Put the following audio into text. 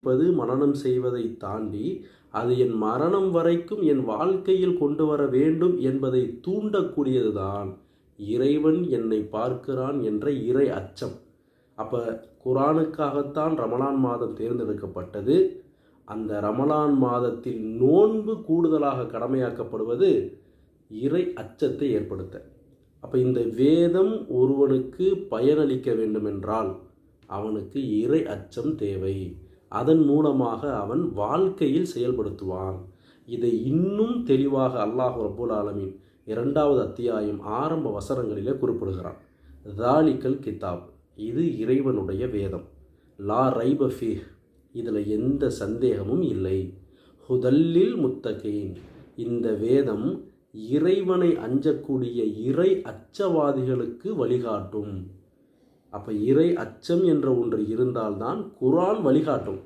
படிப்பது மனனம் செய்வதை தாண்டி அது என் மரணம் வரைக்கும் என் வாழ்க்கையில் கொண்டு வர வேண்டும் என்பதை தூண்டக்கூடியதுதான் இறைவன் என்னை பார்க்கிறான் என்ற இறை அச்சம். அப்போ குர்ஆனுக்காகத்தான் ரமலான் மாதம் தேர்ந்தெடுக்கப்பட்டது. அந்த ரமலான் மாதத்தில் நோன்பு கூடுதலாக கடமையாக்கப்படுவது இறை அச்சத்தை ஏற்படுத்த. அப்போ இந்த வேதம் ஒருவனுக்கு பயனளிக்க வேண்டுமென்றால் அவனுக்கு இறை அச்சம் தேவை. அதன் மூலமாக அவன் வாழ்க்கையில் செயல்படுத்துவான். இதை இன்னும் தெளிவாக அல்லாஹ் ரப்புல் ஆலமீன் 2வது அத்தியாயம் ஆரம்ப வசனங்களிலே குறிப்பிடுகிறான். தாலிகல் கிதாப், இது இறைவனுடைய வேதம். லா ரைப ஃபீஹ், இதில் எந்த சந்தேகமும் இல்லை. ஹுதல்லில் முத்தகீன், இந்த வேதம் இறைவனை அஞ்சக்கூடிய இறை அச்சவாதிகளுக்கு வழிகாட்டும். அப்போ இறை அச்சம் என்ற ஒன்று இருந்தால்தான் குர்ஆன் வழிகாட்டும்.